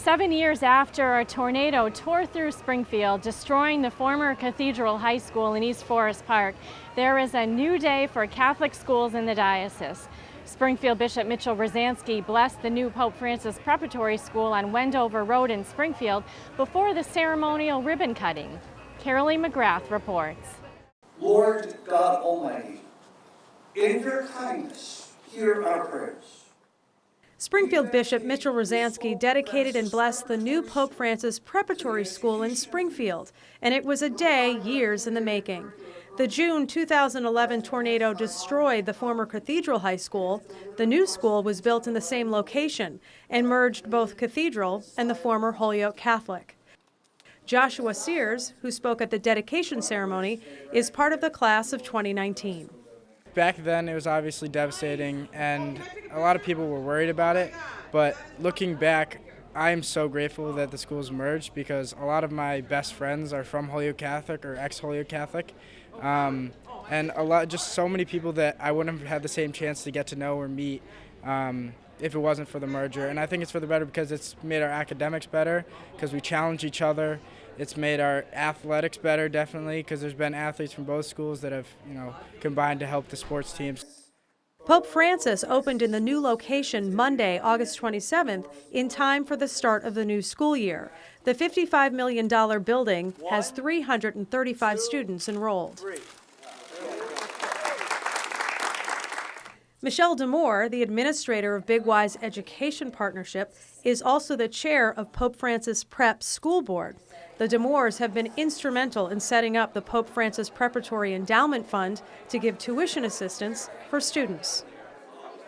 7 years after a tornado tore through Springfield, destroying the former Cathedral High School in East Forest Park, there is a new day for Catholic schools in the diocese. Springfield Bishop Mitchell ROZANSKI blessed the new Pope Francis Preparatory School on Wendover Road in Springfield before the ceremonial ribbon cutting. CAROLEE McGrath reports. Lord God Almighty, in your kindness, hear our prayers. Springfield Bishop Mitchell ROZANSKI dedicated and blessed the new Pope Francis Preparatory School in Springfield, and it was a day years in the making. The June 2011 tornado destroyed the former Cathedral High School. The new school was built in the same location and merged both Cathedral and the former Holyoke Catholic. Joshua Sears, who spoke at the dedication ceremony, is part of the class of 2019. Back then it was obviously devastating and a lot of people were worried about it, but looking back, I am so grateful that the schools merged because a lot of my best friends are from Holyoke Catholic or ex-Holyoke Catholic, and just so many people that I wouldn't have had the same chance to get to know or meet if it wasn't for the merger. And I think it's for the better because it's made our academics better, because we challenge each other. It's made our athletics better, definitely, because there's been athletes from both schools that have, combined to help the sports teams. Pope Francis opened in the new location Monday, August 27th, in time for the start of the new school year. The $55 million building has 335 students enrolled. Michelle DeMoore, the administrator of Big Y's Education Partnership, is also the chair of Pope Francis Prep School Board. The DeMoores have been instrumental in setting up the Pope Francis Preparatory Endowment Fund to give tuition assistance for students.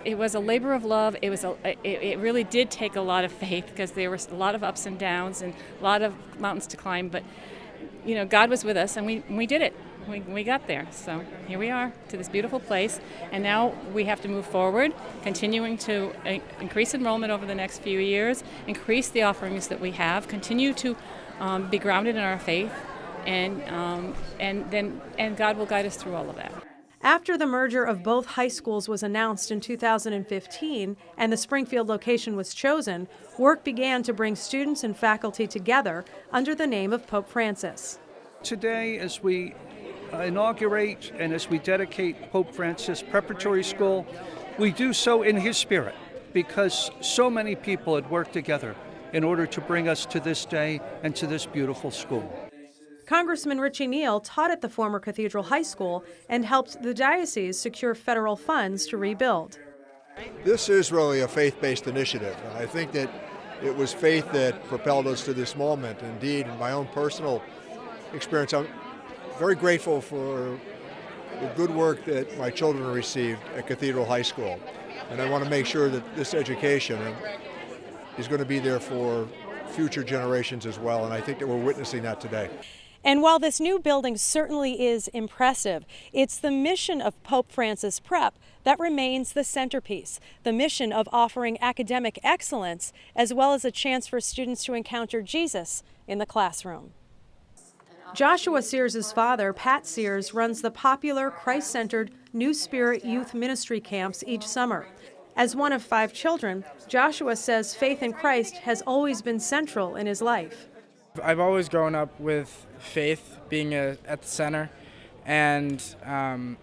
It was a labor of love. It really did take a lot of faith because there were a lot of ups and downs and a lot of mountains to climb. But, God was with us and we did it. We got there. So here we are to this beautiful place. And now we have to move forward, continuing to increase enrollment over the next few years, increase the offerings that we have, continue to be grounded in our faith, and God will guide us through all of that. After the merger of both high schools was announced in 2015 and the Springfield location was chosen, work began to bring students and faculty together under the name of Pope Francis. Today, as we inaugurate and as we dedicate Pope Francis Preparatory School, we do so in his spirit because so many people had worked together in order to bring us to this day and to this beautiful school. Congressman Richie Neal taught at the former Cathedral High School and helped the diocese secure federal funds to rebuild. This is really a faith-based initiative, and I think that it was faith that propelled us to this moment. Indeed, in my own personal experience, I'm very grateful for the good work that my children received at Cathedral High School, and I want to make sure that this education is going to be there for future generations as well, and I think that we're witnessing that today. And while this new building certainly is impressive, it's the mission of Pope Francis Prep that remains the centerpiece, the mission of offering academic excellence as well as a chance for students to encounter Jesus in the classroom. Joshua Sears' father, Pat Sears, runs the popular Christ-centered New Spirit Youth Ministry camps each summer. As one of 5 children, Joshua says faith in Christ has always been central in his life. I've always grown up with faith being at the center, and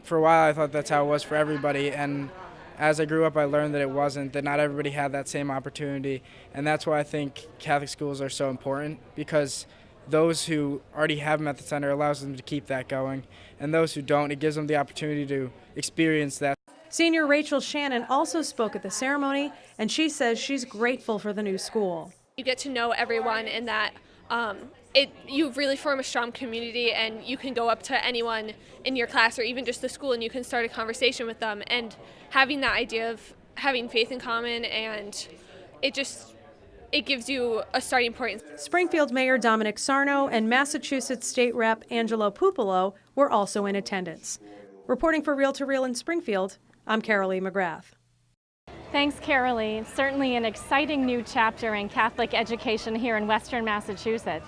for a while I thought that's how it was for everybody, and as I grew up I learned that it wasn't, that not everybody had that same opportunity, and that's why I think Catholic schools are so important, because those who already have them at the center allows them to keep that going, and those who don't, it gives them the opportunity to experience that. Senior Rachel Shannon also spoke at the ceremony, and she says she's grateful for the new school. You get to know everyone, and that you really form a strong community, and you can go up to anyone in your class or even just the school and you can start a conversation with them, and having that idea of having faith in common, and it gives you a starting point. Springfield Mayor Dominic Sarno and Massachusetts State Rep Angelo Pupolo were also in attendance. Reporting for Reel to Reel in Springfield, I'm CAROLEE McGrath. Thanks, CAROLEE. Certainly an exciting new chapter in Catholic education here in Western Massachusetts.